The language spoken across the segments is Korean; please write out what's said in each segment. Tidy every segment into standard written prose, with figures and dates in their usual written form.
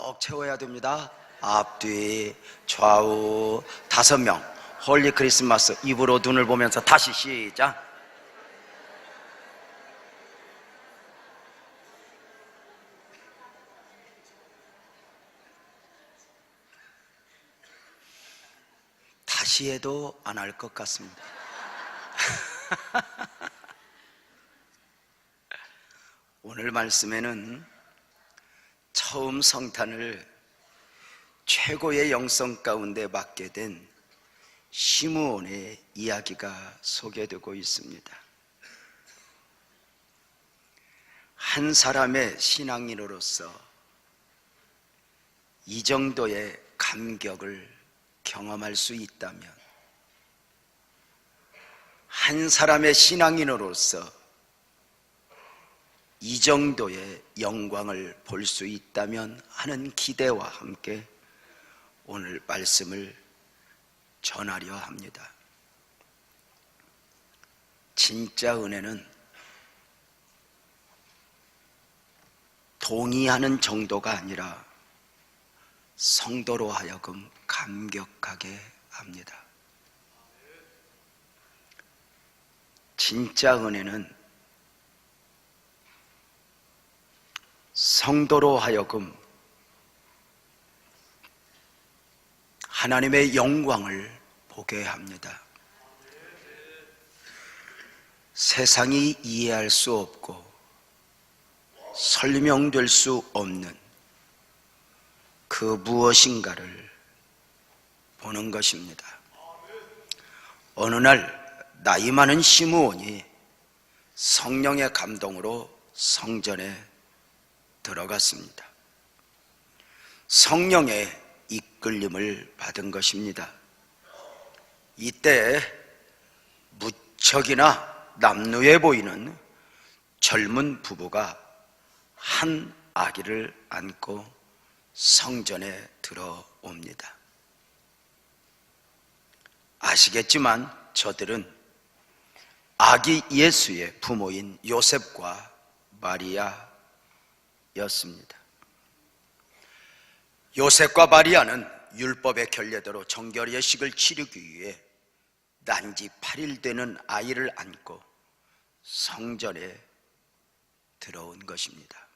꼭 채워야 됩니다. 앞뒤 좌우 5명 홀리 크리스마스 입으로 눈을 보면서 다시 시작. 다시 해도 안 할 것 같습니다. 오늘 말씀에는 처음 성탄을 최고의 영성 가운데 맡게 된 시므온의 이야기가 소개되고 있습니다. 한 사람의 신앙인으로서 이 정도의 감격을 경험할 수 있다면, 한 사람의 신앙인으로서 이 정도의 영광을 볼 수 있다면 하는 기대와 함께 오늘 말씀을 전하려 합니다. 진짜 은혜는 동의하는 정도가 아니라 성도로 하여금 감격하게 합니다. 진짜 은혜는 성도로 하여금 하나님의 영광을 보게 합니다. 세상이 이해할 수 없고 설명될 수 없는 그 무엇인가를 보는 것입니다. 어느 날 나이 많은 시므온이 성령의 감동으로 성전에 들어갔습니다. 성령의 이끌림을 받은 것입니다. 이때 무척이나 남루해 보이는 젊은 부부가 한 아기를 안고 성전에 들어옵니다. 아시겠지만 저들은 아기 예수의 부모인 요셉과 마리아였습니다. 요셉과 마리아는 율법의 결례대로 정결 예식을 치르기 위해 난지 8일 되는 아이를 안고 성전에 들어온 것입니다.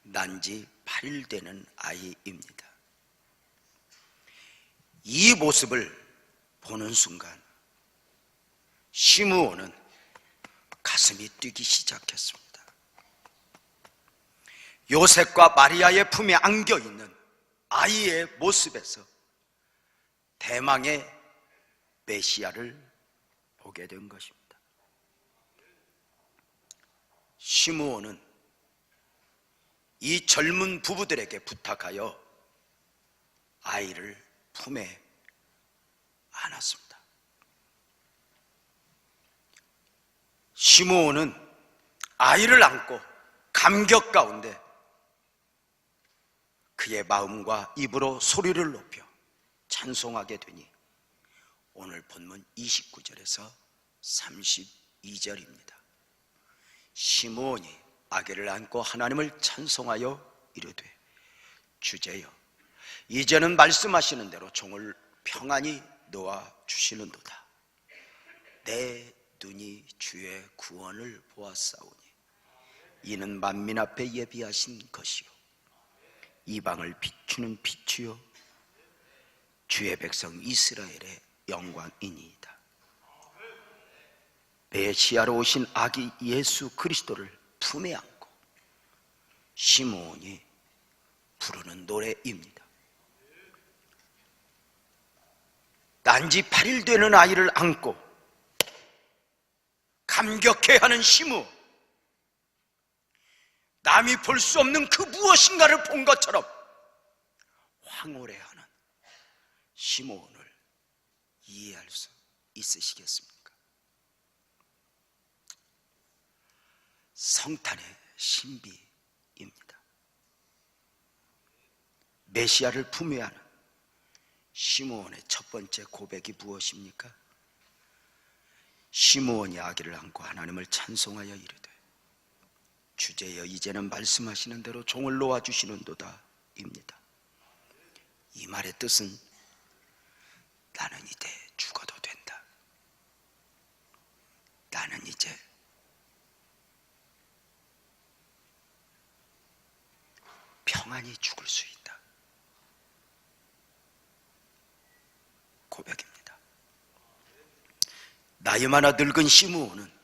난지 8일 되는 아이입니다. 이 모습을 보는 순간 시므온은 가슴이 뛰기 시작했습니다. 요셉과 마리아의 품에 안겨있는 아이의 모습에서 대망의 메시아를 보게 된 것입니다. 시므온은 이 젊은 부부들에게 부탁하여 아이를 품에 안았습니다. 시므온은 아이를 안고 감격 가운데 그의 마음과 입으로 소리를 높여 찬송하게 되니 오늘 본문 29절에서 32절입니다. 시므온이 아기를 안고 하나님을 찬송하여 이르되 주제여 이제는 말씀하시는 대로 종을 평안히 놓아 주시는도다. 내 눈이 주의 구원을 보았사오니 이는 만민 앞에 예비하신 것이요 이방을 비추는 빛이요 주의 백성 이스라엘의 영광이니이다. 메시아로 오신 아기 예수 그리스도를 품에 안고 시므온이 부르는 노래입니다. 난지 8일 되는 아이를 안고 감격해하는 시므온, 남이 볼 수 없는 그 무엇인가를 본 것처럼 황홀해하는 시므온을 이해할 수 있으시겠습니까? 성탄의 신비입니다. 메시아를 품에 안은 시므온의 첫 번째 고백이 무엇입니까? 시므온이 아기를 안고 하나님을 찬송하여 이르되 주제여 이제는 말씀하시는 대로 종을 놓아주시는도다 입니다. 이 말의 뜻은 나는 이제 죽어도 된다. 나는 이제 평안히 죽을 수 있다. 고백입니다. 나이 많아 늙은 시므온은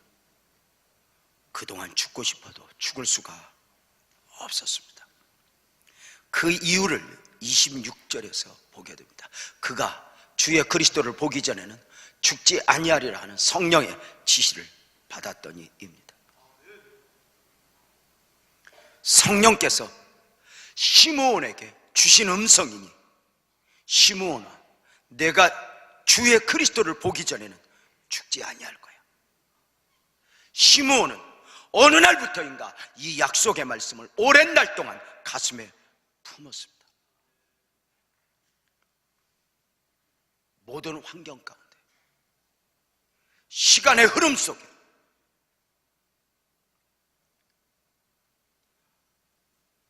그동안 죽고 싶어도 죽을 수가 없었습니다. 그 이유를 26절에서 보게 됩니다. 그가 주의 그리스도를 보기 전에는 죽지 아니하리라 하는 성령의 지시를 받았더니입니다. 성령께서 시므온에게 주신 음성이니, 시므온아, 내가 주의 그리스도를 보기 전에는 죽지 아니할 거야. 시므온은 어느 날부터인가 이 약속의 말씀을 오랜 날 동안 가슴에 품었습니다. 모든 환경 가운데, 시간의 흐름 속에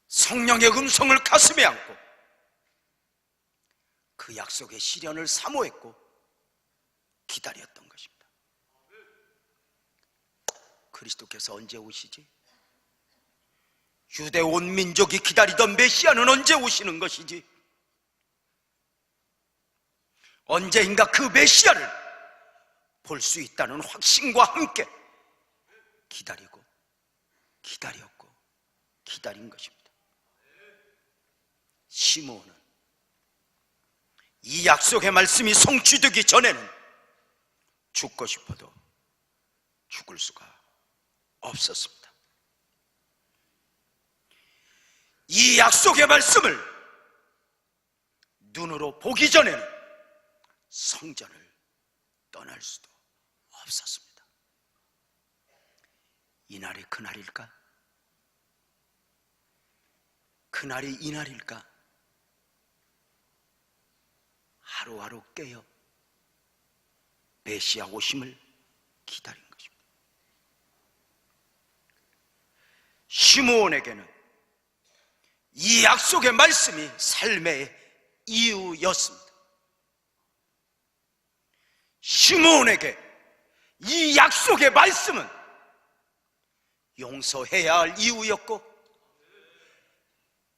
성령의 음성을 가슴에 안고 그 약속의 실현을 사모했고 기다렸던 것입니다. 그리스도께서 언제 오시지? 유대 온 민족이 기다리던 메시아는 언제 오시는 것이지? 언제인가 그 메시아를 볼 수 있다는 확신과 함께 기다리고 기다렸고 기다린 것입니다. 시므온은 이 약속의 말씀이 성취되기 전에는 죽고 싶어도 죽을 수가 없었습니다. 이 약속의 말씀을 눈으로 보기 전에는 성전을 떠날 수도 없었습니다. 이날이 그날일까? 그날이 이날일까? 하루하루 깨어 메시아 오심을 기다린 것입니다. 시므온에게는 이 약속의 말씀이 삶의 이유였습니다. 시므온에게 이 약속의 말씀은 용서해야 할 이유였고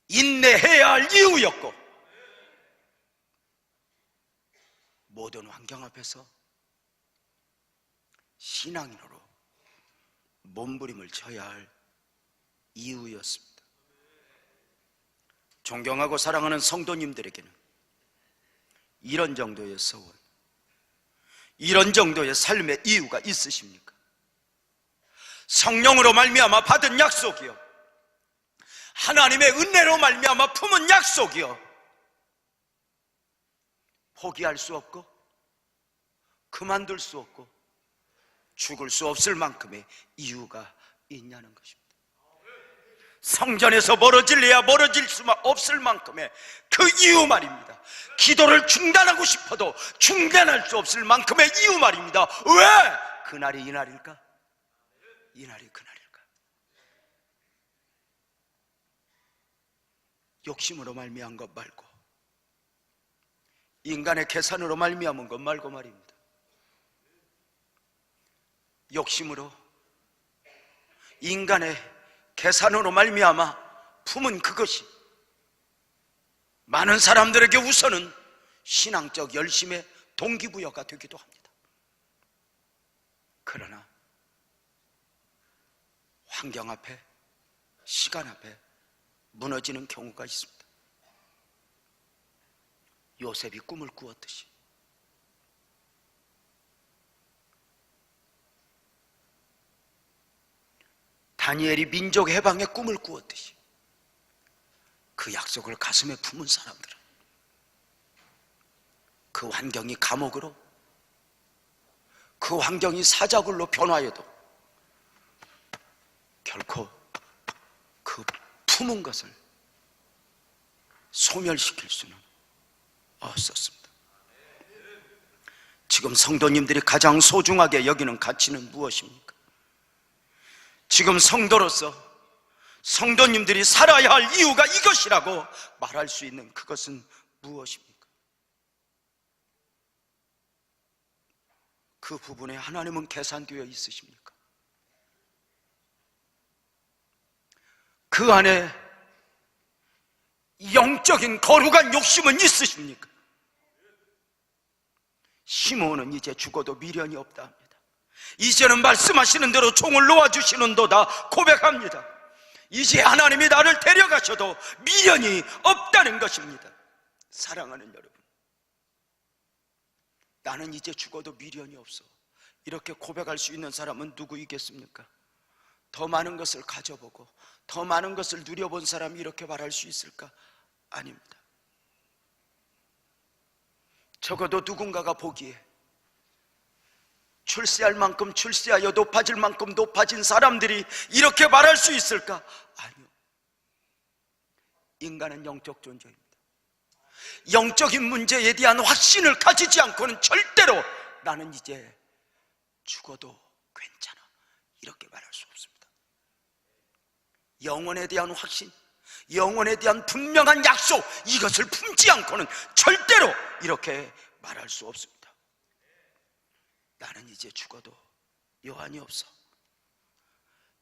인내해야 할 이유였고 모든 환경 앞에서 신앙인으로 몸부림을 쳐야 할 이유였습니다. 존경하고 사랑하는 성도님들에게는 이런 정도의 소원, 이런 정도의 삶의 이유가 있으십니까? 성령으로 말미암아 받은 약속이요, 하나님의 은혜로 말미암아 품은 약속이요, 포기할 수 없고 그만둘 수 없고 죽을 수 없을 만큼의 이유가 있냐는 것입니다. 성전에서 멀어질래야 멀어질 수 없을 만큼의 그 이유 말입니다. 기도를 중단하고 싶어도 중단할 수 없을 만큼의 이유 말입니다. 왜? 그날이 이날일까? 이날이 그날일까? 욕심으로 말미암은 것 말고 인간의 계산으로 말미암은 것 말고 말입니다. 욕심으로 인간의 계산으로 말미암아 품은 그것이 많은 사람들에게 우선은 신앙적 열심의 동기부여가 되기도 합니다. 그러나 환경 앞에, 시간 앞에 무너지는 경우가 있습니다. 요셉이 꿈을 꾸었듯이 다니엘이 민족 해방의 꿈을 꾸었듯이 그 약속을 가슴에 품은 사람들은 그 환경이 감옥으로, 그 환경이 사자굴로 변화해도 결코 그 품은 것을 소멸시킬 수는 없었습니다. 지금 성도님들이 가장 소중하게 여기는 가치는 무엇입니까? 지금 성도로서 성도님들이 살아야 할 이유가 이것이라고 말할 수 있는 그것은 무엇입니까? 그 부분에 하나님은 계산되어 있으십니까? 그 안에 영적인 거룩한 욕심은 있으십니까? 시므온은 이제 죽어도 미련이 없다 합니다. 이제는 말씀하시는 대로 종을 놓아주시는도다 고백합니다. 이제 하나님이 나를 데려가셔도 미련이 없다는 것입니다. 사랑하는 여러분, 나는 이제 죽어도 미련이 없어, 이렇게 고백할 수 있는 사람은 누구이겠습니까? 더 많은 것을 가져보고 더 많은 것을 누려본 사람이 이렇게 말할 수 있을까? 아닙니다. 적어도 누군가가 보기에 출세할 만큼 출세하여 높아질 만큼 높아진 사람들이 이렇게 말할 수 있을까? 아니요. 인간은 영적 존재입니다. 영적인 문제에 대한 확신을 가지지 않고는 절대로 나는 이제 죽어도 괜찮아, 이렇게 말할 수 없습니다. 영혼에 대한 확신, 영혼에 대한 분명한 약속, 이것을 품지 않고는 절대로 이렇게 말할 수 없습니다. 나는 이제 죽어도 여한이 없어.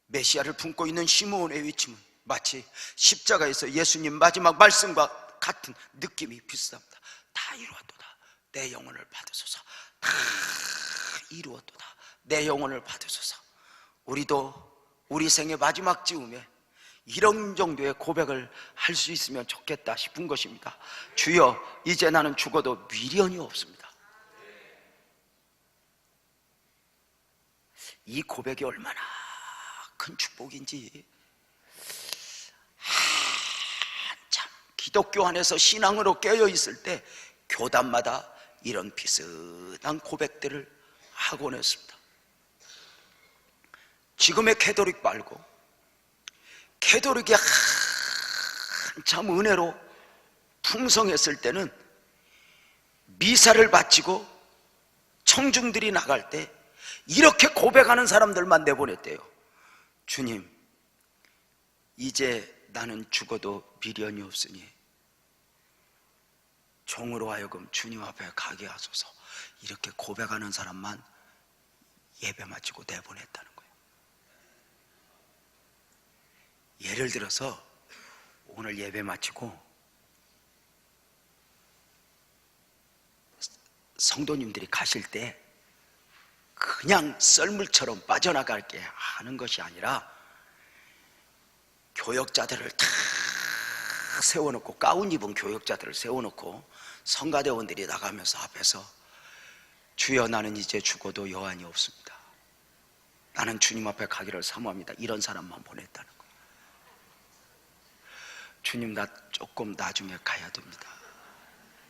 메시아를 품고 있는 시므온의 외침은 마치 십자가에서 예수님 마지막 말씀과 같은 느낌이 비슷합니다. 다 이루었도다, 내 영혼을 받으소서. 다 이루었도다, 내 영혼을 받으소서. 우리도 우리 생의 마지막 즈음에 이런 정도의 고백을 할 수 있으면 좋겠다 싶은 것입니다. 주여, 이제 나는 죽어도 미련이 없습니다. 이 고백이 얼마나 큰 축복인지, 한참 기독교 안에서 신앙으로 깨어 있을 때 교단마다 이런 비슷한 고백들을 하곤 했습니다. 지금의 캐도릭 말고 캐도릭이 한참 은혜로 풍성했을 때는 미사를 바치고 청중들이 나갈 때 이렇게 고백하는 사람들만 내보냈대요. 주님, 이제 나는 죽어도 미련이 없으니 종으로 하여금 주님 앞에 가게 하소서. 이렇게 고백하는 사람만 예배 마치고 내보냈다는 거예요. 예를 들어서 오늘 예배 마치고 성도님들이 가실 때 그냥 썰물처럼 빠져나갈게 하는 것이 아니라 교역자들을 다 세워놓고, 가운 입은 교역자들을 세워놓고 성가대원들이 나가면서 앞에서 주여, 나는 이제 죽어도 여한이 없습니다, 나는 주님 앞에 가기를 사모합니다, 이런 사람만 보냈다는 거예요. 주님, 나 조금 나중에 가야 됩니다.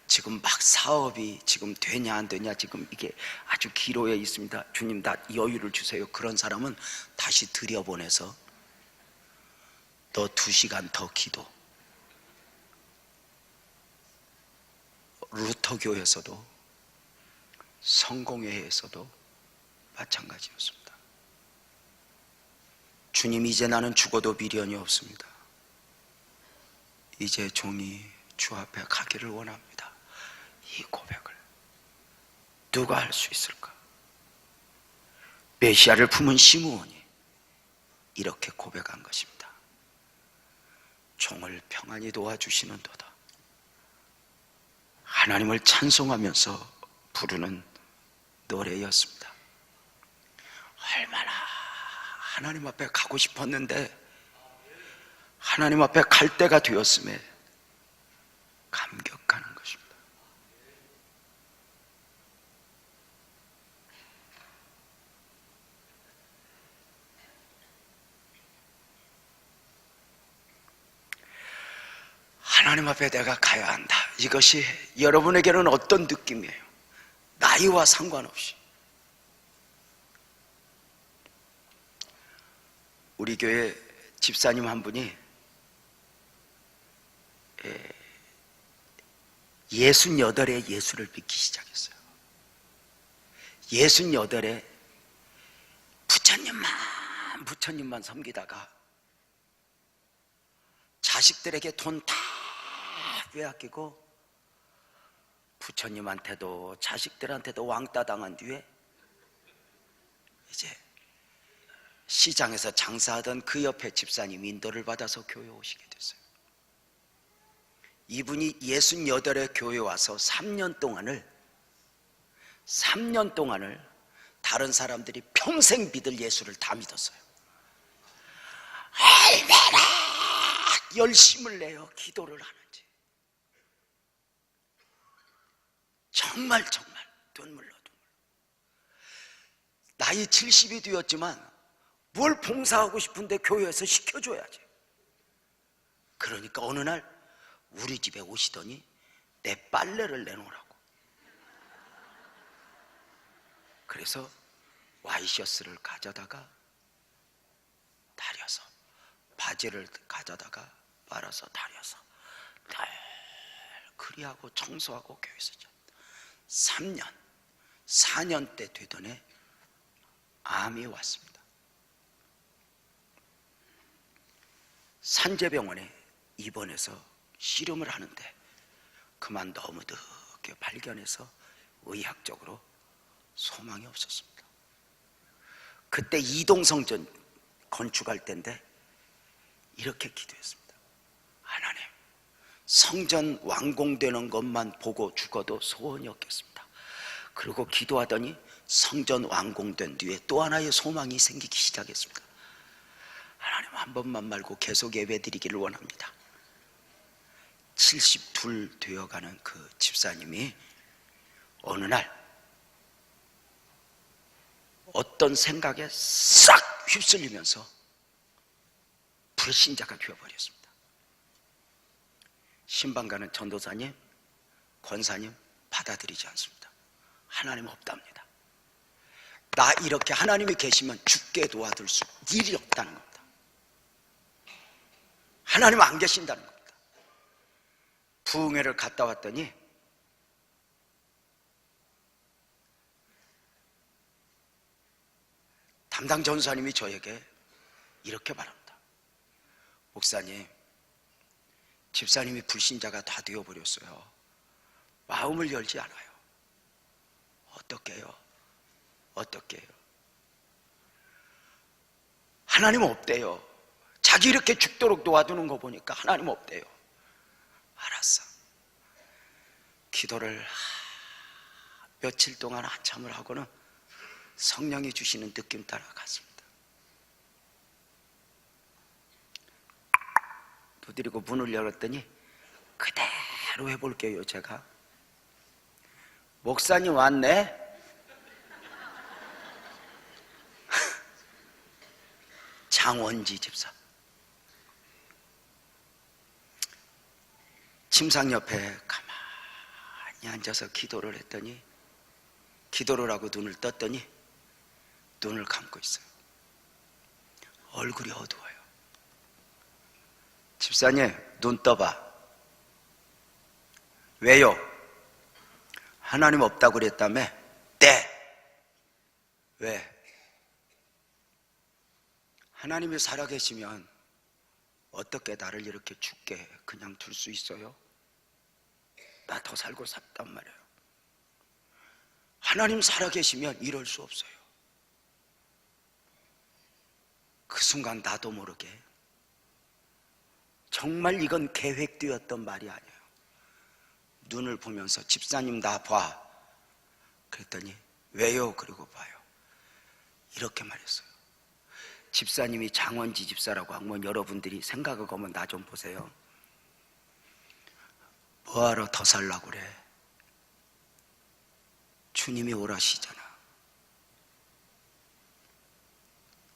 지금 막 사업이 지금 되냐 안 되냐, 지금 이게 아주 기로에 있습니다. 주님, 나 여유를 주세요. 그런 사람은 다시 들여보내서 너 2시간 더 기도. 루터교에서도 성공회에서도 마찬가지였습니다. 주님, 이제 나는 죽어도 미련이 없습니다. 이제 종이 주 앞에 가기를 원합니다. 이 고백을 누가 할 수 있을까? 메시아를 품은 시므온이 이렇게 고백한 것입니다. 종을 평안히 도와주시는도다. 하나님을 찬송하면서 부르는 노래였습니다. 얼마나 하나님 앞에 가고 싶었는데 하나님 앞에 갈 때가 되었음에 감격하는 것입니다. 하나님 앞에 내가 가야 한다. 이것이 여러분에게는 어떤 느낌이에요? 나이와 상관없이. 우리 교회 집사님 한 분이 68에 예수를 믿기 시작했어요. 68에 부처님만 섬기다가 자식들에게 돈 다 빼앗기고 부처님한테도 자식들한테도 왕따 당한 뒤에 이제 시장에서 장사하던 그 옆에 집사님 인도를 받아서 교회 오시게 됐어요. 이분이 68에 교회 와서 3년 동안을 다른 사람들이 평생 믿을 예수를 다 믿었어요. 얼마나 열심을 내어 기도를 하는지 정말 눈물로 나이 70이 되었지만 뭘 봉사하고 싶은데 교회에서 시켜줘야지. 그러니까 어느 날 우리 집에 오시더니 내 빨래를 내놓으라고. 그래서 와이셔츠를 가져다가 다려서, 바지를 가져다가 빨아서 다려서 늘 그리하고 청소하고 교회에서 4년 때 되던 해 암이 왔습니다. 산재병원에 입원해서 실험을 하는데 그만 너무 늦게 발견해서 의학적으로 소망이 없었습니다. 그때 이동성전 건축할 때인데 이렇게 기도했습니다. 하나님, 성전 완공되는 것만 보고 죽어도 소원이 없겠습니다. 그리고 기도하더니 성전 완공된 뒤에 또 하나의 소망이 생기기 시작했습니다. 하나님, 한 번만 말고 계속 예배드리기를 원합니다. 72 되어가는 그 집사님이 어느 날 어떤 생각에 싹 휩쓸리면서 불신자가 되어버렸습니다. 신방가는 전도사님, 권사님 받아들이지 않습니다. 하나님 없답니다. 나 이렇게 하나님이 계시면 죽게 도와줄 수 일이 없다는 겁니다. 하나님 안 계신다는 겁니다. 부흥회를 갔다 왔더니 담당 전사님이 저에게 이렇게 말합니다. 목사님, 집사님이 불신자가 다 되어버렸어요. 마음을 열지 않아요. 어떻게 해요? 하나님 없대요. 자기 이렇게 죽도록 도와두는 거 보니까 하나님 없대요. 알았어. 기도를 며칠 동안 한참을 하고는 성령이 주시는 느낌 따라 갔습니다. 두드리고 문을 열었더니 그대로 해볼게요. 제가 목사님 왔네. 장원지 집사. 침상 옆에 가만히 앉아서 기도를 했더니, 기도를 하고 눈을 떴더니 눈을 감고 있어요. 얼굴이 어두워요. 집사님, 눈 떠봐. 왜요? 하나님 없다고 그랬다며? 네. 왜? 하나님이 살아계시면 어떻게 나를 이렇게 죽게 그냥 둘 수 있어요? 나 더 살고 싶단 말이에요. 하나님 살아계시면 이럴 수 없어요. 그 순간 나도 모르게 정말 이건 계획되었던 말이 아니에요. 눈을 보면서 집사님 나 봐. 그랬더니 왜요? 그리고 봐요. 이렇게 말했어요. 집사님이 장원지 집사라고 하면 여러분들이 생각하고 하면 나 좀 보세요. 뭐하러 더 살라고 그래? 주님이 오라시잖아.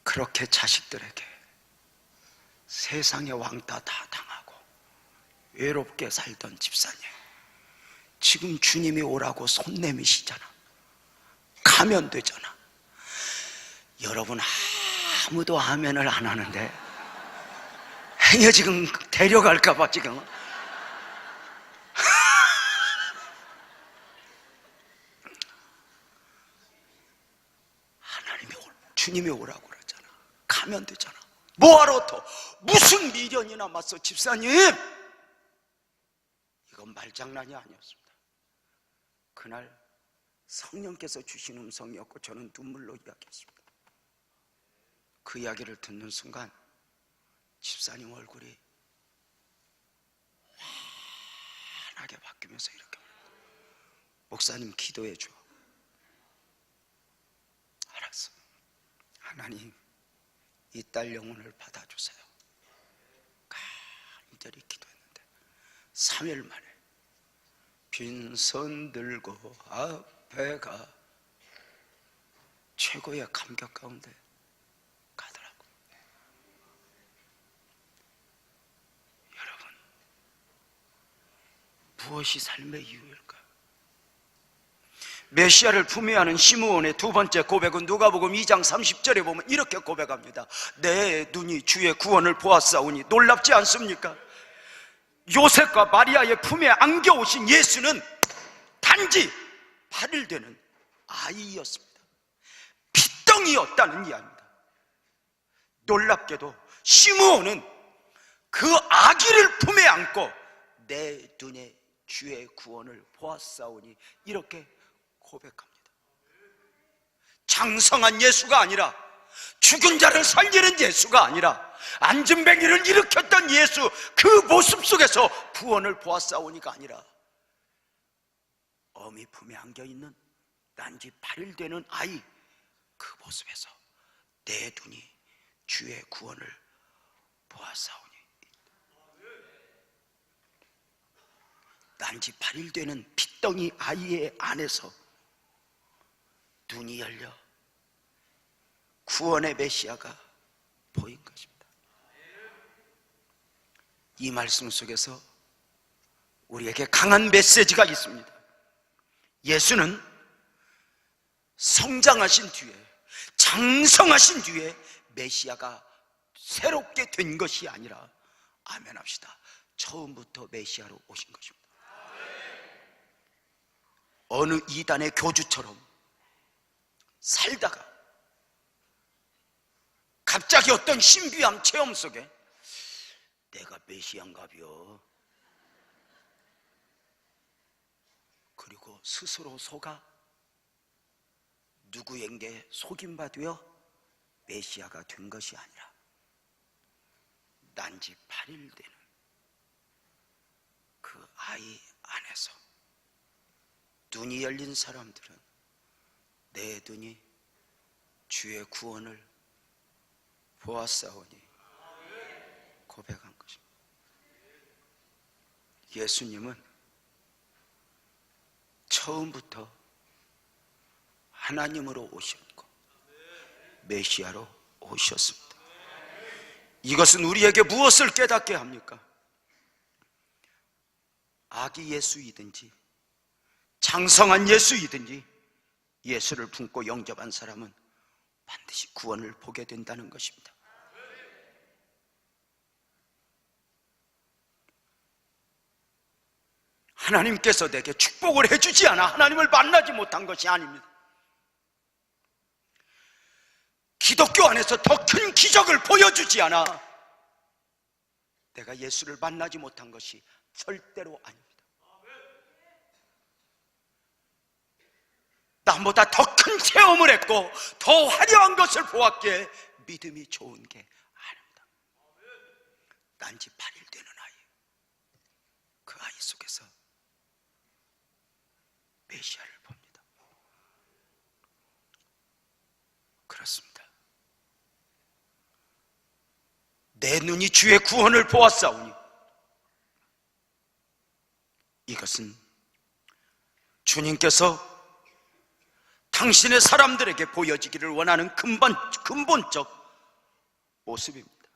그렇게 자식들에게 세상의 왕따 다 당하고 외롭게 살던 집사님, 지금 주님이 오라고 손 내미시잖아. 가면 되잖아. 여러분 아무도 아멘을 안 하는데 행여 지금 데려갈까봐 지금 하나님이 주님이 오라고 그러잖아. 가면 되잖아. 뭐하러 더 무슨 미련이 남았어 집사님? 이건 말장난이 아니었습니다. 그날 성령께서 주신 음성이었고 저는 눈물로 이야기했습니다. 그 이야기를 듣는 순간 집사님 얼굴이 환하게 바뀌면서 이렇게 말합니다. 목사님 기도해 줘. 알았어. 하나님 이 딸 영혼을 받아주세요. 간절히 기도했는데 3일 만에 빈손 들고 앞에 가 최고의 감격 가운데 가더라고. 여러분, 무엇이 삶의 이유일까? 메시아를 품에 안은 시므온의 두 번째 고백은 누가복음 2장 30절에 보면 이렇게 고백합니다. 내 눈이 주의 구원을 보았사오니 놀랍지 않습니까? 요셉과 마리아의 품에 안겨오신 예수는 단지 8일 되는 아이였습니다. 핏덩이였다는 이야기입니다. 놀랍게도 시므온은 그 아기를 품에 안고 내 눈에 주의 구원을 보았사오니 이렇게 고백합니다. 장성한 예수가 아니라, 죽은 자를 살리는 예수가 아니라, 안진뱅이를 일으켰던 예수 그 모습 속에서 구원을 보았사오니가 아니라 어미 품에 안겨있는 난지 8일 되는 아이 그 모습에서 내 눈이 주의 구원을 보았사오니, 난지 8일 되는 핏덩이 아이의 안에서 눈이 열려 구원의 메시아가 보인 것입니다. 이 말씀 속에서 우리에게 강한 메시지가 있습니다. 예수는 성장하신 뒤에, 장성하신 뒤에 메시아가 새롭게 된 것이 아니라, 아멘 합시다, 처음부터 메시아로 오신 것입니다. 어느 이단의 교주처럼 살다가 갑자기 어떤 신비한 체험 속에 내가 메시아인가벼, 그리고 스스로 속아 누구에게 속임받으여 메시아가 된 것이 아니라 난지 8일 되는 그 아이 안에서 눈이 열린 사람들은 내 눈이 주의 구원을 보았사오니 고백한 것입니다. 예수님은 처음부터 하나님으로 오셨고 메시아로 오셨습니다. 이것은 우리에게 무엇을 깨닫게 합니까? 아기 예수이든지 장성한 예수이든지 예수를 품고 영접한 사람은 반드시 구원을 보게 된다는 것입니다. 하나님께서 내게 축복을 해주지 않아 하나님을 만나지 못한 것이 아닙니다. 기독교 안에서 더 큰 기적을 보여주지 않아 내가 예수를 만나지 못한 것이 절대로 아닙니다. 남보다 더 큰 체험을 했고 더 화려한 것을 보았기에 믿음이 좋은 게 아닙니다. 난지 8일 되는 아이, 그 아이 속에서 메시아를 봅니다. 그렇습니다. 내 눈이 주의 구원을 보았사오니, 이것은 주님께서 당신의 사람들에게 보여지기를 원하는 근본적 모습입니다.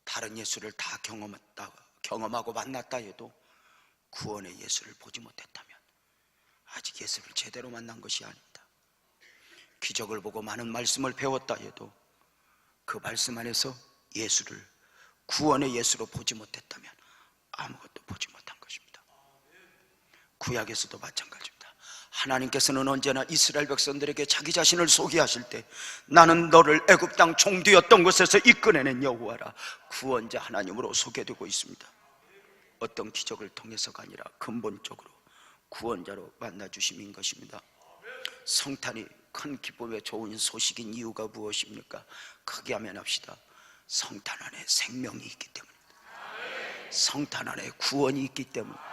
다른 예수를 다 경험하고 만났다 해도 구원의 예수를 보지 못했다면 아직 예수를 제대로 만난 것이 아닙니다. 기적을 보고 많은 말씀을 배웠다 해도 그 말씀 안에서 예수를, 구원의 예수로 보지 못했다면 아무것도 보지 못한 것입니다. 구약에서도 마찬가지입니다. 하나님께서는 언제나 이스라엘 백성들에게 자기 자신을 소개하실 때 나는 너를 애굽 땅 종되었던 곳에서 이끌어낸 여호와라, 구원자 하나님으로 소개되고 있습니다. 어떤 기적을 통해서가 아니라 근본적으로 구원자로 만나주심인 것입니다. 성탄이 큰 기쁨의 좋은 소식인 이유가 무엇입니까? 크게 하면 합시다. 성탄 안에 생명이 있기 때문입니다. 성탄 안에 구원이 있기 때문입니다.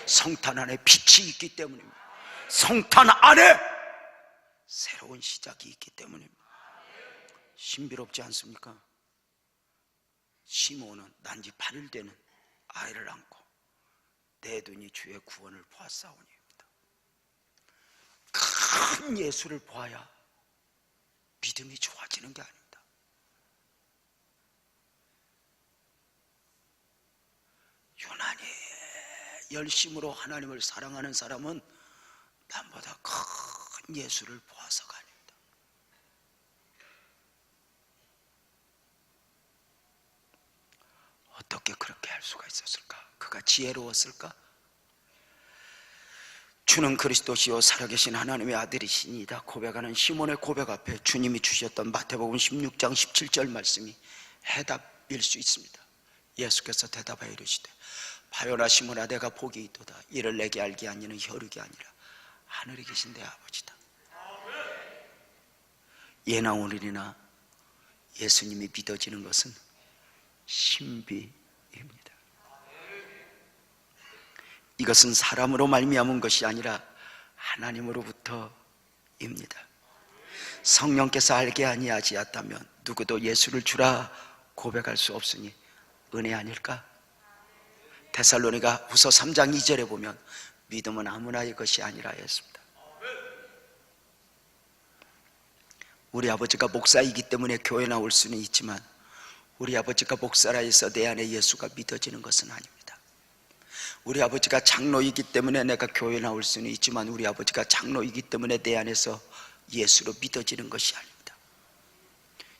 성탄 안에 빛이 있기 때문입니다. 성탄 안에 새로운 시작이 있기 때문입니다. 신비롭지 않습니까? 시므온은 난지 8일 되는 아이를 안고 내 눈이 주의 구원을 보았사오니입니다. 큰 예수를 보아야 믿음이 좋아지는 게 아닙니다. 유난히 열심으로 하나님을 사랑하는 사람은 남보다 큰 예수를 보아서가 아닙니다. 어떻게 그렇게 할 수가 있었을까? 그가 지혜로웠을까? 주는 그리스도시요 살아계신 하나님의 아들이시니이다 고백하는 시몬의 고백 앞에 주님이 주셨던 마태복음 16장 17절 말씀이 해답일 수 있습니다. 예수께서 대답하여 이르시되 바요나 시몬아 내가 복이 있도다. 이를 내게 알게 한 이는 혈육이 아니라 하늘에 계신 내 아버지다. 예나 오늘이나 예수님이 믿어지는 것은 신비입니다. 이것은 사람으로 말미암은 것이 아니라 하나님으로부터입니다. 성령께서 알게 아니하시었다면 누구도 예수를 주라 고백할 수 없으니 은혜 아닐까? 데살로니가 후서 3장 2절에 보면 믿음은 아무나의 것이 아니라 했습니다. 우리 아버지가 목사이기 때문에 교회 나올 수는 있지만 우리 아버지가 목사라 해서 내 안에 예수가 믿어지는 것은 아닙니다. 우리 아버지가 장로이기 때문에 내가 교회 나올 수는 있지만 우리 아버지가 장로이기 때문에 내 안에서 예수로 믿어지는 것이 아닙니다.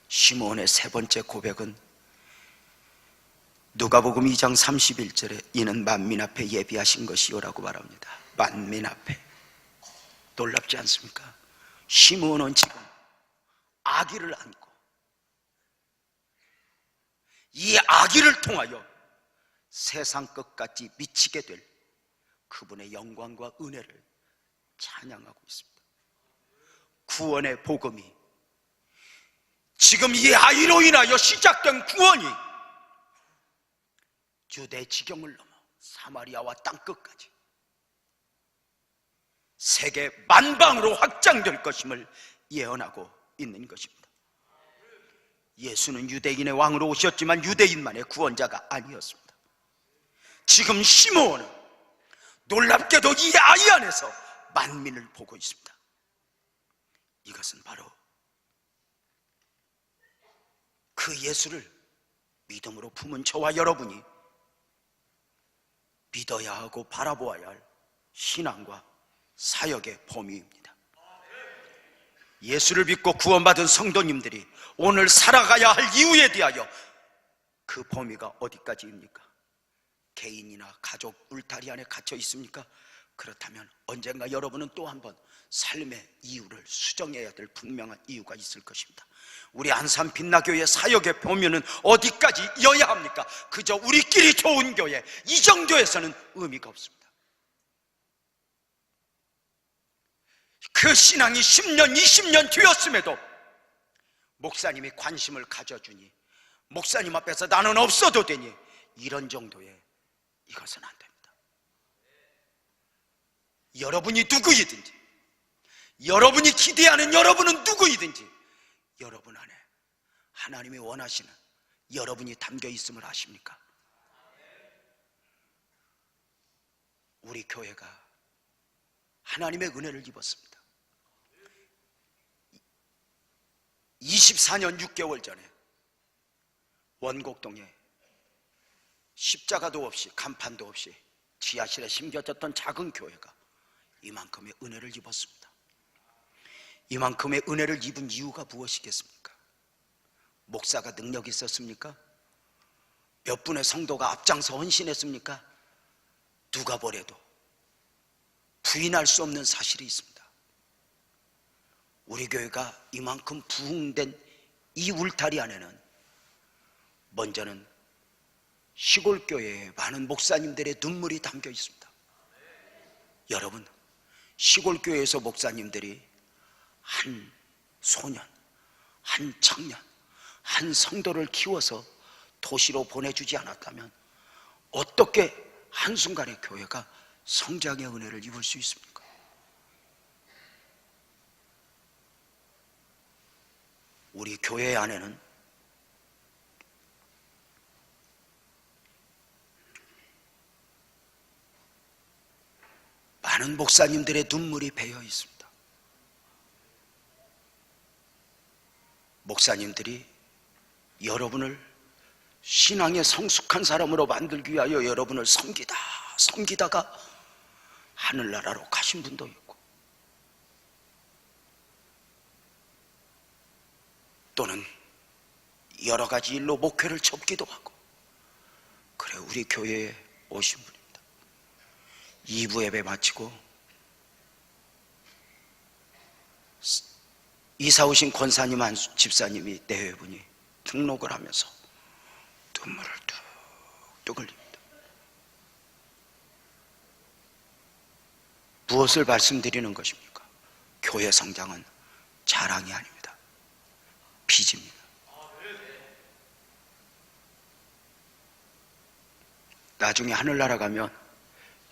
시므온의 세 번째 고백은 누가복음 2장 31절에 이는 만민 앞에 예비하신 것이요라고 말합니다. 만민 앞에. 놀랍지 않습니까? 시므온은 지금 아기를 안고 이 아기를 통하여 세상 끝까지 미치게 될 그분의 영광과 은혜를 찬양하고 있습니다. 구원의 복음이 지금 이 아이로 인하여 시작된 구원이 유대 지경을 넘어 사마리아와 땅끝까지 세계 만방으로 확장될 것임을 예언하고 있는 것입니다. 예수는 유대인의 왕으로 오셨지만 유대인만의 구원자가 아니었습니다. 지금 시므온은 놀랍게도 이 아이 안에서 만민을 보고 있습니다. 이것은 바로 그 예수를 믿음으로 품은 저와 여러분이 믿어야 하고 바라보아야 할 신앙과 사역의 범위입니다. 예수를 믿고 구원받은 성도님들이 오늘 살아가야 할 이유에 대하여 그 범위가 어디까지입니까? 개인이나 가족 울타리 안에 갇혀 있습니까? 그렇다면 언젠가 여러분은 또 한 번 삶의 이유를 수정해야 될 분명한 이유가 있을 것입니다. 우리 안산 빛나교회 사역의 범위는 어디까지여야 합니까? 그저 우리끼리 좋은 교회 이 정도에서는 의미가 없습니다. 그 신앙이 10년 20년 되었음에도 목사님이 관심을 가져주니 목사님 앞에서 나는 없어도 되니 이런 정도의 이것은 안 됩니다. 여러분이 누구이든지 여러분이 기대하는 여러분은 누구이든지 여러분 안에 하나님이 원하시는 여러분이 담겨 있음을 아십니까? 우리 교회가 하나님의 은혜를 입었습니다. 24년 6개월 전에 원곡동에 십자가도 없이 간판도 없이 지하실에 심겨졌던 작은 교회가 이만큼의 은혜를 입었습니다. 이만큼의 은혜를 입은 이유가 무엇이겠습니까? 목사가 능력이 있었습니까? 몇 분의 성도가 앞장서 헌신했습니까? 누가 보래도 부인할 수 없는 사실이 있습니다. 우리 교회가 이만큼 부흥된 이 울타리 안에는 먼저는 시골 교회에 많은 목사님들의 눈물이 담겨 있습니다. 여러분, 시골 교회에서 목사님들이 한 소년, 한 청년, 한 성도를 키워서 도시로 보내주지 않았다면 어떻게 한순간에 교회가 성장의 은혜를 입을 수 있습니까? 우리 교회 안에는 많은 목사님들의 눈물이 배어 있습니다. 목사님들이 여러분을 신앙에 성숙한 사람으로 만들기 위하여 여러분을 섬기다가 하늘나라로 가신 분도 있고, 또는 여러 가지 일로 목회를 접기도 하고, 그래 우리 교회에 오신 분입니다. 2부 예배 마치고 이사 오신 권사님 한 집사님이 내외분이 등록을 하면서 눈물을 뚝뚝 흘립니다. 무엇을 말씀드리는 것입니까? 교회 성장은 자랑이 아닙니다. 빚입니다. 나중에 하늘나라 가면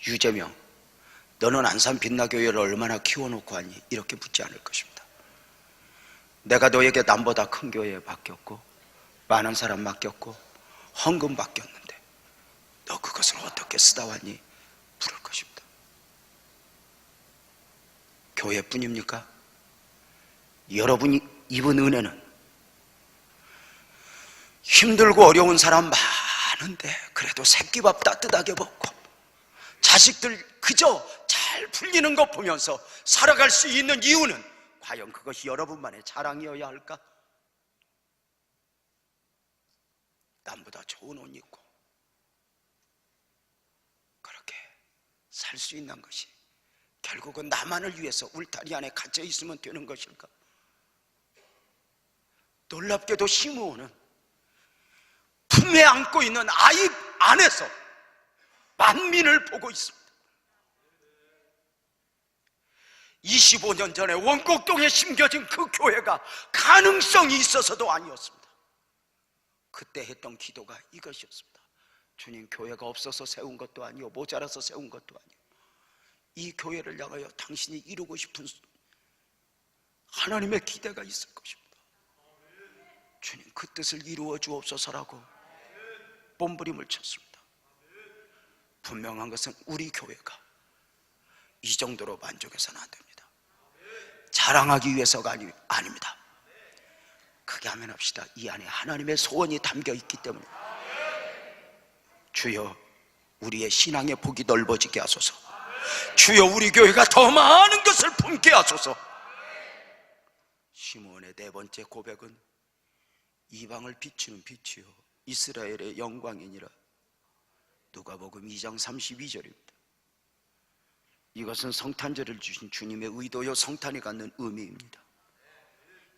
유재명, 너는 안산 빛나교회를 얼마나 키워놓고 하니? 이렇게 묻지 않을 것입니다. 내가 너에게 남보다 큰 교회에 맡겼고 많은 사람 맡겼고 헌금 맡겼는데 너 그것을 어떻게 쓰다 왔니? 물을 것입니다. 교회뿐입니까? 여러분이 입은 은혜는 힘들고 어려운 사람 많은데 그래도 새끼밥 따뜻하게 먹고 자식들 그저 잘 풀리는 것 보면서 살아갈 수 있는 이유는 과연 그것이 여러분만의 자랑이어야 할까? 남보다 좋은 옷 입고 그렇게 살 수 있는 것이 결국은 나만을 위해서 울타리 안에 갇혀 있으면 되는 것일까? 놀랍게도 시므온은 품에 안고 있는 아이 안에서 만민을 보고 있습니다. 25년 전에 원곡동에 심겨진 그 교회가 가능성이 있어서도 아니었습니다. 그때 했던 기도가 이것이었습니다. 주님, 교회가 없어서 세운 것도 아니요 모자라서 세운 것도 아니요 이 교회를 향하여 당신이 이루고 싶은 하나님의 기대가 있을 것입니다. 주님, 그 뜻을 이루어 주옵소서라고 몸부림을 쳤습니다. 분명한 것은 우리 교회가 이 정도로 만족해서는 안 됩니다. 자랑하기 위해서가 아닙니다. 크게 하면 합시다. 이 안에 하나님의 소원이 담겨 있기 때문에 주여 우리의 신앙의 폭이 넓어지게 하소서. 주여 우리 교회가 더 많은 것을 품게 하소서. 시므온의 네 번째 고백은 이방을 비추는 빛이요 이스라엘의 영광이니라. 누가복음 2장 32절입니다. 이것은 성탄절을 주신 주님의 의도요 성탄이 갖는 의미입니다.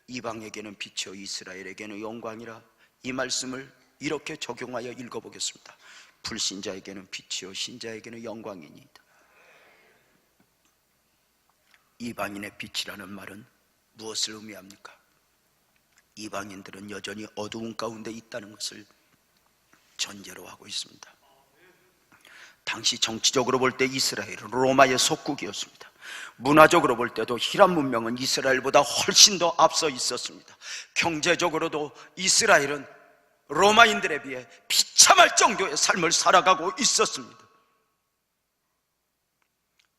이방에게는 빛이요 이스라엘에게는 영광이라. 이 말씀을 이렇게 적용하여 읽어보겠습니다. 불신자에게는 빛이요 신자에게는 영광이니이다. 이방인의 빛이라는 말은 무엇을 의미합니까? 이방인들은 여전히 어두운 가운데 있다는 것을 전제로 하고 있습니다. 당시 정치적으로 볼 때 이스라엘은 로마의 속국이었습니다. 문화적으로 볼 때도 히람 문명은 이스라엘보다 훨씬 더 앞서 있었습니다. 경제적으로도 이스라엘은 로마인들에 비해 비참할 정도의 삶을 살아가고 있었습니다.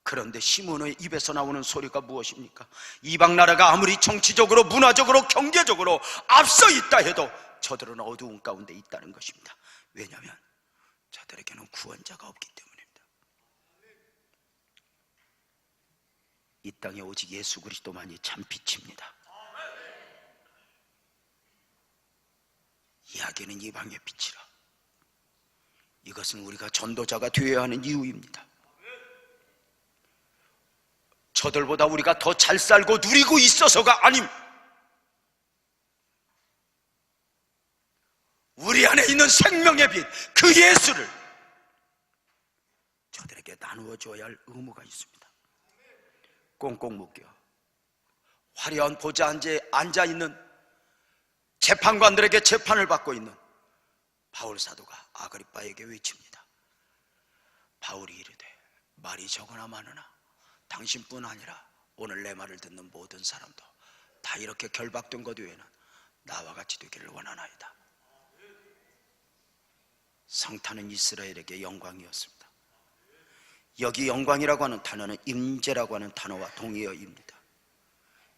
그런데 시므온의 입에서 나오는 소리가 무엇입니까? 이방 나라가 아무리 정치적으로 문화적으로 경제적으로 앞서 있다 해도 저들은 어두운 가운데 있다는 것입니다. 왜냐하면 저들에게는 구원자가 없기 때문입니다. 이 땅에 오직 예수 그리스도만이 참 빛입니다. 이야기는 이방의 빛이라. 이것은 우리가 전도자가 되어야 하는 이유입니다. 저들보다 우리가 더 잘 살고 누리고 있어서가 아님, 우리 안에 있는 생명의 빛, 그 예수를 저들에게 나누어 줘야 할 의무가 있습니다. 꽁꽁 묶여 화려한 보좌에 앉아있는 재판관들에게 재판을 받고 있는 바울 사도가 아그리빠에게 외칩니다. 바울이 이르되 말이 적으나 많으나 당신뿐 아니라 오늘 내 말을 듣는 모든 사람도 다 이렇게 결박된 것 외에는 나와 같이 되기를 원하나이다. 성탄은 이스라엘에게 영광이었습니다. 여기 영광이라고 하는 단어는 임재라고 하는 단어와 동의어입니다.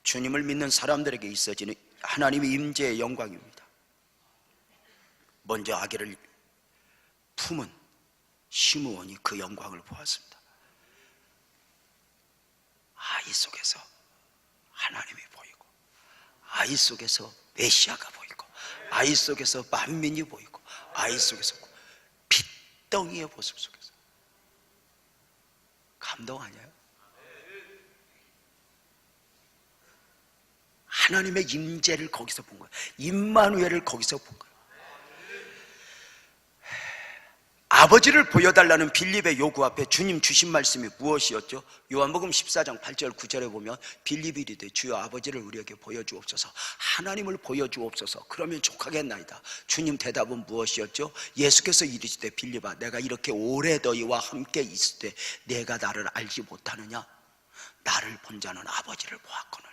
주님을 믿는 사람들에게 있어지는 하나님의 임재의 영광입니다. 먼저 아기를 품은 시므온이 그 영광을 보았습니다. 아이 속에서 하나님이 보이고, 아이 속에서 메시아가 보이고, 아이 속에서 만민이 보이고, 아이 속에서 핏덩이의 모습 속에서 감동 아니에요? 하나님의 임재를 거기서 본 거예요. 임마누엘을 거기서 본 거예요. 아버지를 보여달라는 빌립의 요구 앞에 주님 주신 말씀이 무엇이었죠? 요한복음 14장 8절 9절에 보면 빌립이 이르되 주여 아버지를 우리에게 보여주옵소서, 하나님을 보여주옵소서, 그러면 족하겠나이다. 주님 대답은 무엇이었죠? 예수께서 이르시되 빌립아 내가 이렇게 오래 너희와 함께 있을 때 내가 나를 알지 못하느냐? 나를 본 자는 아버지를 보았거늘.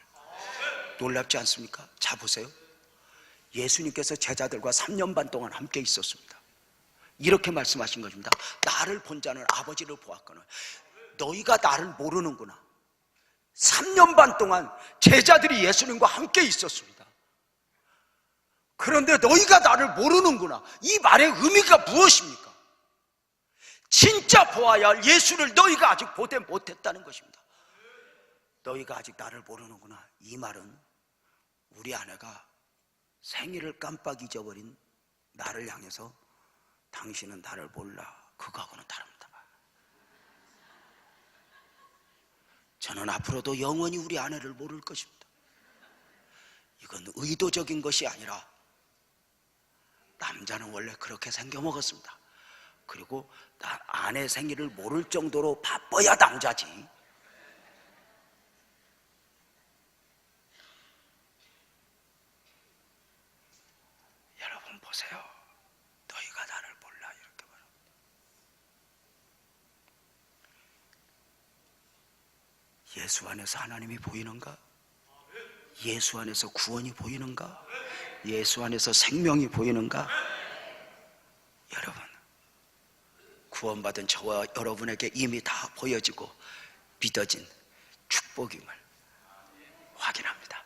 놀랍지 않습니까? 자 보세요, 예수님께서 제자들과 3년 반 동안 함께 있었습니다. 이렇게 말씀하신 것입니다. 나를 본 자는 아버지를 보았거늘. 너희가 나를 모르는구나. 3년 반 동안 제자들이 예수님과 함께 있었습니다. 그런데 너희가 나를 모르는구나. 이 말의 의미가 무엇입니까? 진짜 보아야 할 예수를 너희가 아직 보지 못했다는 것입니다. 너희가 아직 나를 모르는구나. 이 말은 우리 아내가 생일을 깜빡 잊어버린 나를 향해서 당신은 나를 몰라, 그거하고는 다릅니다. 저는 앞으로도 영원히 우리 아내를 모를 것입니다. 이건 의도적인 것이 아니라 남자는 원래 그렇게 생겨먹었습니다. 그리고 아내 생일을 모를 정도로 바빠야 남자지. 여러분 보세요. 너희가 나를 몰라 이렇게 말합니다. 예수 안에서 하나님이 보이는가? 예수 안에서 구원이 보이는가? 예수 안에서 생명이 보이는가? 여러분, 구원받은 저와 여러분에게 이미 다 보여지고 믿어진 축복임을 확인합니다.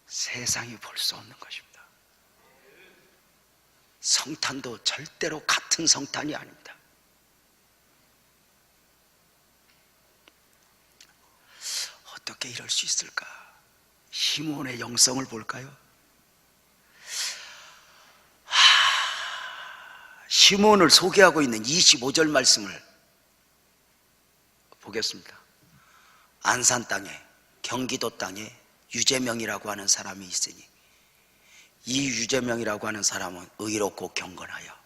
세상이 볼 수 없는 것입니다. 성탄도 절대로 같은 성탄이 아닙니다. 어떻게 이럴 수 있을까? 시므온의 영성을 볼까요? 시므온을 소개하고 있는 25절 말씀을 보겠습니다. 안산 땅에, 경기도 땅에 유재명이라고 하는 사람이 있으니 이 유재명이라고 하는 사람은 의롭고 경건하여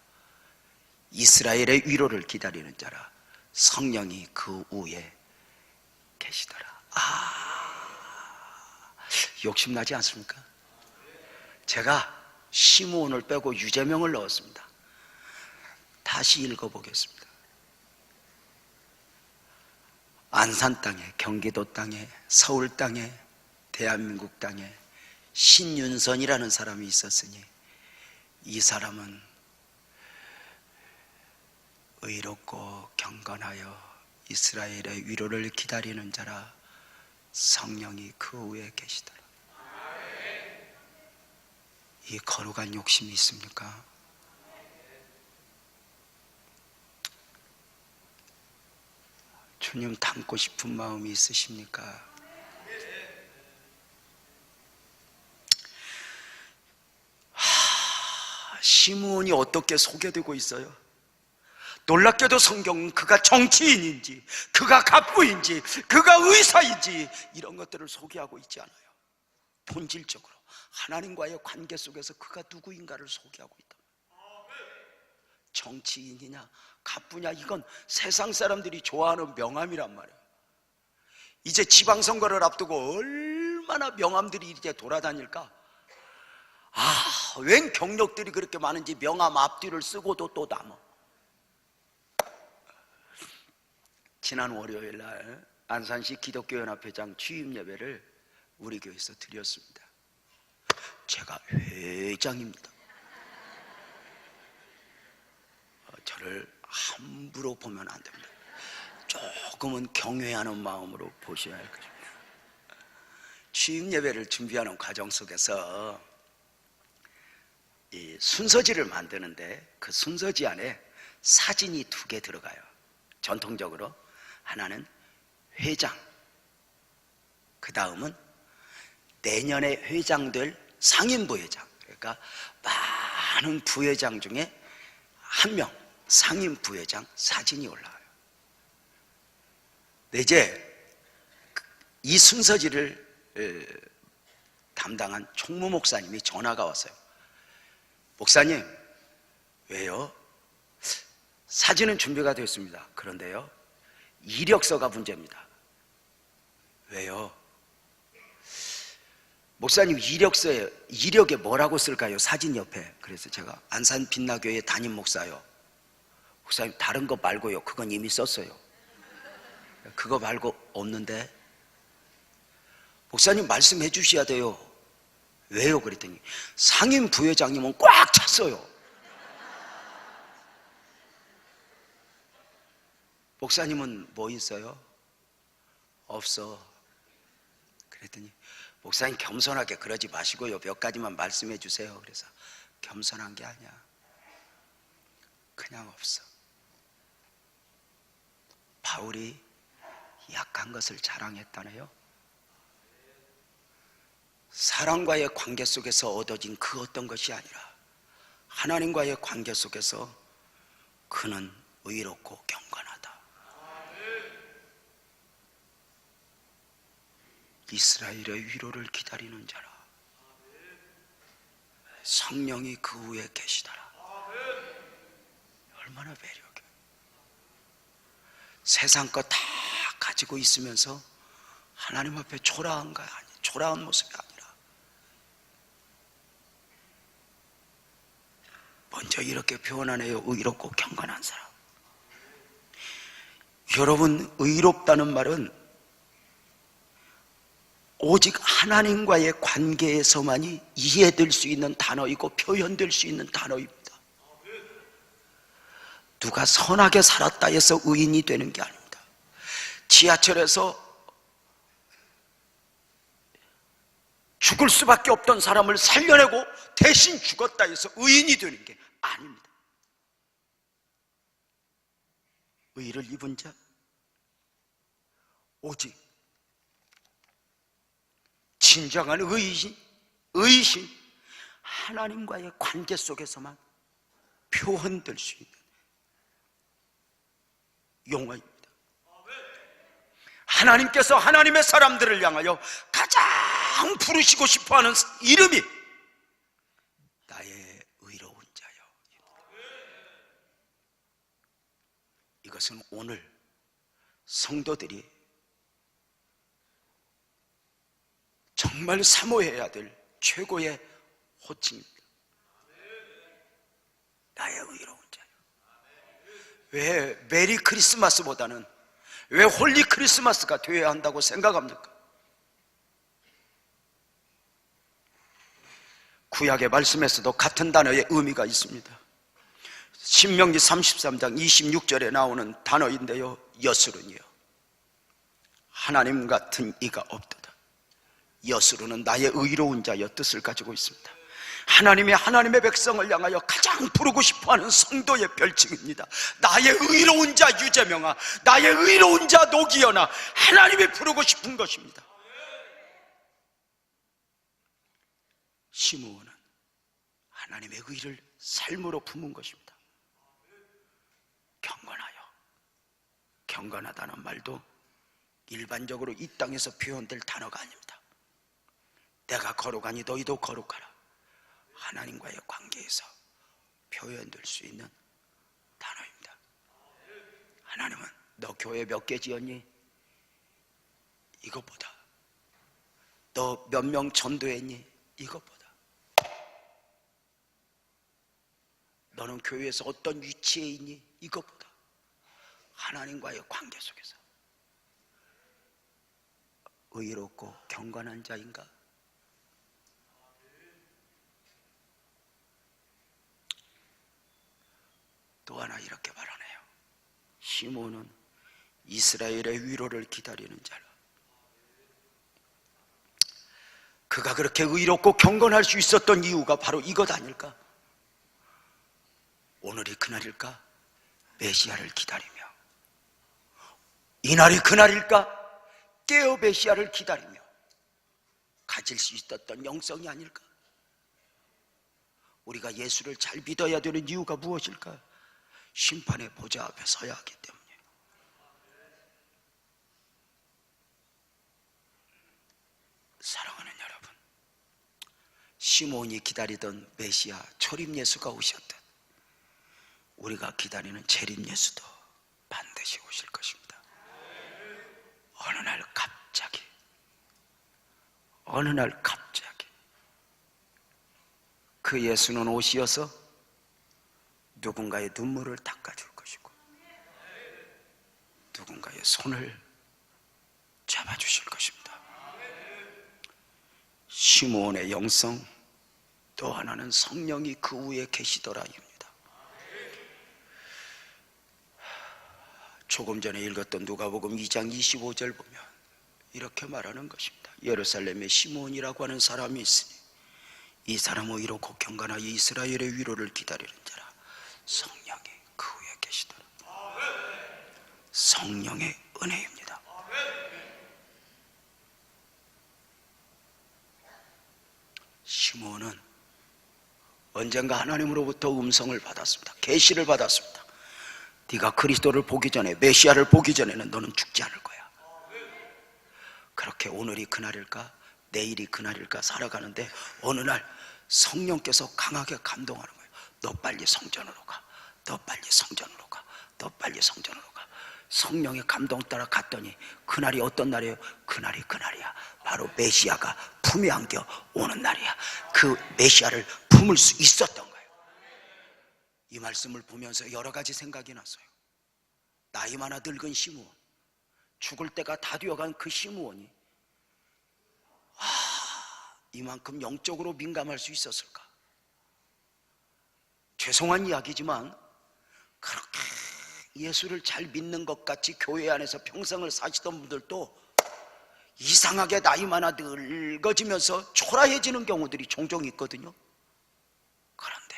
이스라엘의 위로를 기다리는 자라. 성령이 그 위에 계시더라. 욕심나지 않습니까? 제가 시므온을 빼고 유재명을 넣었습니다. 다시 읽어보겠습니다. 안산 땅에, 경기도 땅에, 서울 땅에, 대한민국 땅에 신윤선이라는 사람이 있었으니 이 사람은 의롭고 경건하여 이스라엘의 위로를 기다리는 자라. 성령이 그 위에 계시더라. 이 거룩한 욕심이 있습니까? 주님 닮고 싶은 마음이 있으십니까? 시므온이 어떻게 소개되고 있어요? 놀랍게도 성경은 그가 정치인인지, 그가 갑부인지, 그가 의사인지 이런 것들을 소개하고 있지 않아요. 본질적으로 하나님과의 관계 속에서 그가 누구인가를 소개하고 있다. 정치인이냐 갑부냐 이건 세상 사람들이 좋아하는 명함이란 말이에요. 이제 지방선거를 앞두고 얼마나 명함들이 이제 돌아다닐까. 웬 경력들이 그렇게 많은지 명함 앞뒤를 쓰고도 또 남아. 지난 월요일 날 안산시 기독교연합회장 취임 예배를 우리 교회에서 드렸습니다. 제가 회장입니다. 저를 함부로 보면 안 됩니다. 조금은 경외하는 마음으로 보셔야 할 것입니다. 취임 예배를 준비하는 과정 속에서 이 순서지를 만드는데 그 순서지 안에 사진이 2개 들어가요. 전통적으로 하나는 회장, 그 다음은 내년에 회장될 상임부회장, 그러니까 많은 부회장 중에 한 명, 상임부회장 사진이 올라와요. 근데 이제 이 순서지를 담당한 총무 목사님이 전화가 왔어요. 목사님, 왜요? 사진은 준비가 됐습니다. 그런데요, 이력서가 문제입니다. 왜요? 목사님, 이력에 뭐라고 쓸까요? 사진 옆에. 그래서 제가 안산 빛나교회 담임 목사요. 목사님, 다른 거 말고요. 그건 이미 썼어요. 그거 말고 없는데. 목사님, 말씀해 주셔야 돼요. 왜요? 그랬더니 상임 부회장님은 꽉 찼어요. 목사님은 뭐 있어요? 없어. 그랬더니 목사님, 겸손하게 그러지 마시고요, 몇 가지만 말씀해 주세요. 그래서 겸손한 게 아니야, 그냥 없어. 바울이 약한 것을 자랑했다네요. 사람과의 관계 속에서 얻어진 그 어떤 것이 아니라 하나님과의 관계 속에서 그는 의롭고 경건하다. 이스라엘의 위로를 기다리는 자라, 성령이 그 위에 계시더라. 얼마나 매력해. 세상 거 다 가지고 있으면서 하나님 앞에 초라한 거 아니야. 초라한 모습이 아니라 먼저 이렇게 표현하네요. 의롭고 경건한 사람. 여러분, 의롭다는 말은 오직 하나님과의 관계에서만이 이해될 수 있는 단어이고 표현될 수 있는 단어입니다. 누가 선하게 살았다 해서 의인이 되는 게 아닙니다. 지하철에서 죽을 수밖에 없던 사람을 살려내고 대신 죽었다 해서 의인이 되는 게 아닙니다. 의를 입은 자, 오직 진정한 의이신 하나님과의 관계 속에서만 표현될 수 있는 용어입니다. 하나님께서 하나님의 사람들을 향하여 가장 부르시고 싶어하는 이름이 나의 의로운 자여. 이것은 오늘 성도들이 정말 사모해야 될 최고의 호칭입니다. 나의 의로운 자여. 왜 메리 크리스마스보다는 왜 홀리 크리스마스가 되어야 한다고 생각합니까? 구약의 말씀에서도 같은 단어의 의미가 있습니다. 신명기 33장 26절에 나오는 단어인데요, 여스룬이요, 하나님 같은 이가 없도다. 여스룬은 나의 의로운 자여 뜻을 가지고 있습니다. 하나님의 백성을 향하여 가장 부르고 싶어하는 성도의 별칭입니다. 나의 의로운 자 유재명아, 나의 의로운 자 노기현아, 하나님이 부르고 싶은 것입니다. 시므온은 하나님의 의를 삶으로 품은 것입니다. 경건하여. 경건하다는 말도 일반적으로 이 땅에서 표현될 단어가 아닙니다. 내가 거룩하니 너희도 거룩하라. 하나님과의 관계에서 표현될 수 있는 단어입니다. 하나님은 너 교회 몇 개 지었니? 이것보다. 너 몇 명 전도했니? 이것보다. 너는 교회에서 어떤 위치에 있니? 이것보다. 하나님과의 관계 속에서 의롭고 경건한 자인가? 또 하나 이렇게 말하네요. 시몬은 이스라엘의 위로를 기다리는 자라. 그가 그렇게 의롭고 경건할 수 있었던 이유가 바로 이것 아닐까? 오늘이 그날일까? 메시아를 기다리며. 이날이 그날일까? 깨어 메시아를 기다리며 가질 수 있었던 영성이 아닐까? 우리가 예수를 잘 믿어야 되는 이유가 무엇일까? 심판의 보좌 앞에 서야 하기 때문에. 사랑하는 여러분, 시몬이 기다리던 메시아 초림 예수가 오셨듯 우리가 기다리는 재림 예수도 반드시 오실 것입니다. 어느 날 갑자기 그 예수는 오시어서 누군가의 눈물을 닦아줄 것이고 누군가의 손을 잡아주실 것입니다. 시므온의 영성, 또 하나는 성령이 그 위에 계시더라입니다. 조금 전에 읽었던 누가복음 2장 25절 보면 이렇게 말하는 것입니다. 예루살렘에 시므온이라고 하는 사람이 있으니 이 사람은 이렇고 경건하여 이스라엘의 위로를 기다리는 자라. 성령이 그 위에 계시더라. 성령의 은혜입니다. 시므온은 언젠가 하나님으로부터 음성을 받았습니다. 계시를 받았습니다. 네가 그리스도를 보기 전에, 메시아를 보기 전에는 너는 죽지 않을 거야. 그렇게 오늘이 그날일까? 내일이 그날일까? 살아가는데 어느 날 성령께서 강하게 감동하는 거예요. 너 빨리 성전으로 가. 너 빨리 성전으로 가. 너 빨리 성전으로 가. 성령의 감동 따라 갔더니 그날이 어떤 날이에요? 그날이 그날이야. 바로 메시아가 품에 안겨 오는 날이야. 그 메시아를 품을 수 있었던 거예요. 이 말씀을 보면서 여러 가지 생각이 났어요. 나이 많아 늙은 시므온, 죽을 때가 다 되어간 그 시므온이 이만큼 영적으로 민감할 수 있었을까? 죄송한 이야기지만 그렇게 예수를 잘 믿는 것 같이 교회 안에서 평생을 사시던 분들도 이상하게 나이 많아 늙어지면서 초라해지는 경우들이 종종 있거든요. 그런데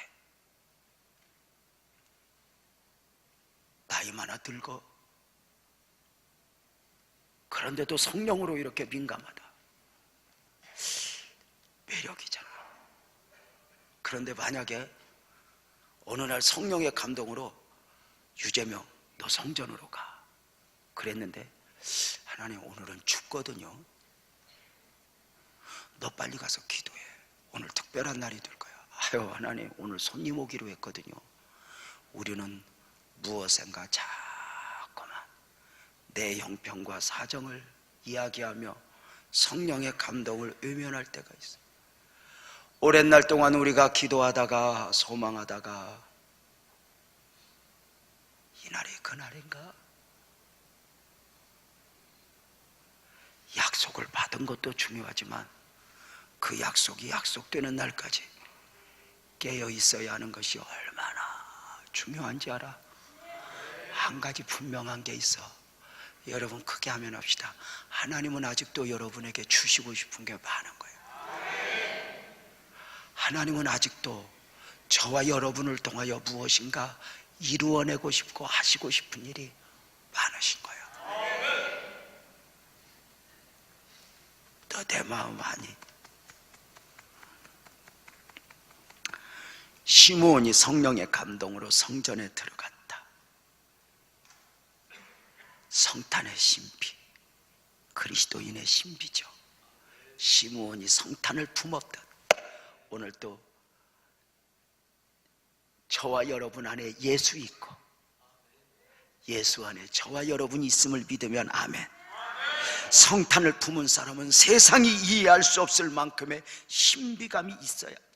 나이 많아 늙어. 그런데도 성령으로 이렇게 민감하다. 매력이잖아. 그런데 만약에 어느 날 성령의 감동으로 유재명 너 성전으로 가 그랬는데 하나님 오늘은 춥거든요. 너 빨리 가서 기도해. 오늘 특별한 날이 될 거야. 아유 하나님 오늘 손님 오기로 했거든요. 우리는 무엇인가 자꾸만 내 형편과 사정을 이야기하며 성령의 감동을 외면할 때가 있어. 오랜 날 동안 우리가 기도하다가 소망하다가 이날이 그날인가? 약속을 받은 것도 중요하지만 그 약속이 약속되는 날까지 깨어 있어야 하는 것이 얼마나 중요한지 알아? 한 가지 분명한 게 있어. 여러분 크게 하면 합시다. 하나님은 아직도 여러분에게 주시고 싶은 게 많은 거예요. 하나님은 아직도 저와 여러분을 통하여 무엇인가 이루어내고 싶고 하시고 싶은 일이 많으신 거예요. 너 내 마음 아니? 시므온이 성령의 감동으로 성전에 들어갔다. 성탄의 신비, 그리스도인의 신비죠. 시므온이 성탄을 품었듯 오늘 또 저와 여러분 안에 예수 있고 예수 안에 저와 여러분이 있음을 믿으면 아멘. 성탄을 품은 사람은 세상이 이해할 수 없을 만큼의 신비감이 있어야 합니다.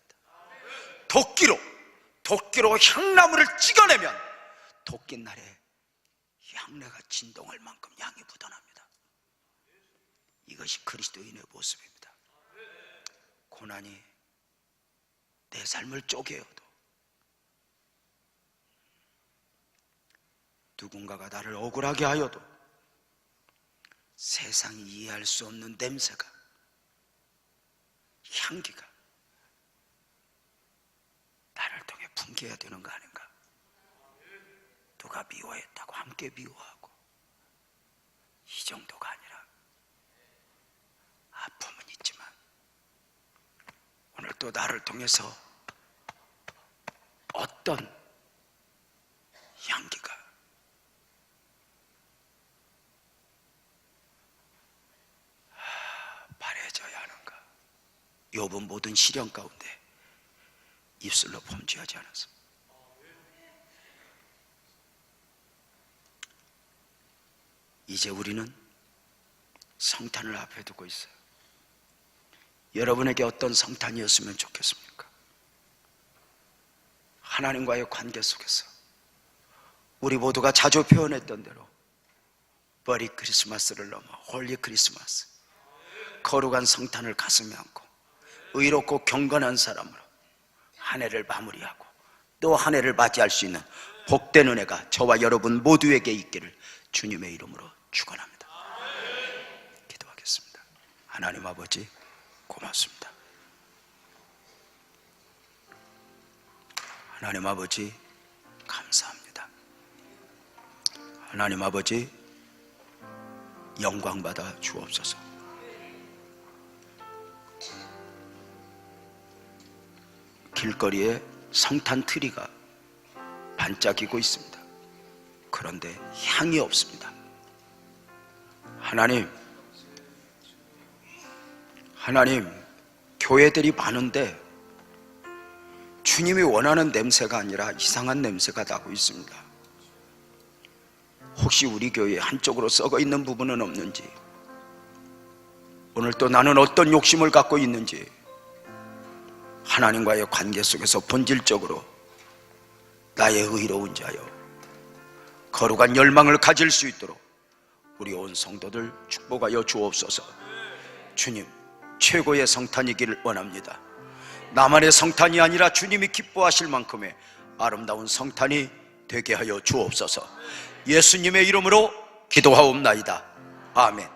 도끼로 향나무를 찍어내면 도끼날에 향내가 진동할 만큼 향이 묻어납니다. 이것이 그리스도인의 모습입니다. 고난이 내 삶을 쪼개어도, 누군가가 나를 억울하게 하여도 세상이 이해할 수 없는 냄새가, 향기가 나를 통해 풍겨야 되는 거 아닌가? 누가 미워했다고 함께 미워하고, 이 정도가 아니라 아픔은 있지만 오늘 또 나를 통해서 어떤 향기가 바래져야 하는가? 욥은 모든 시련 가운데 입술로 범죄하지 않았습니다. 이제 우리는 성탄을 앞에 두고 있어요. 여러분에게 어떤 성탄이었으면 좋겠습니까? 하나님과의 관계 속에서 우리 모두가 자주 표현했던 대로 머리 크리스마스를 넘어 홀리 크리스마스, 거룩한 성탄을 가슴에 안고 의롭고 경건한 사람으로 한 해를 마무리하고 또 한 해를 맞이할 수 있는 복된 은혜가 저와 여러분 모두에게 있기를 주님의 이름으로 축원합니다. 기도하겠습니다. 하나님 아버지, 고맙습니다. 하나님 아버지, 감사합니다. 하나님 아버지, 영광 받아 주옵소서. 길거리에 성탄 트리가 반짝이고 있습니다. 그런데 향이 없습니다. 하나님, 교회들이 많은데 주님이 원하는 냄새가 아니라 이상한 냄새가 나고 있습니다. 혹시 우리 교회 한쪽으로 썩어 있는 부분은 없는지, 오늘 또 나는 어떤 욕심을 갖고 있는지, 하나님과의 관계 속에서 본질적으로 나의 의로운 자여 거룩한 열망을 가질 수 있도록 우리 온 성도들 축복하여 주옵소서. 주님, 최고의 성탄이기를 원합니다. 나만의 성탄이 아니라 주님이 기뻐하실 만큼의 아름다운 성탄이 되게 하여 주옵소서. 예수님의 이름으로 기도하옵나이다. 아멘.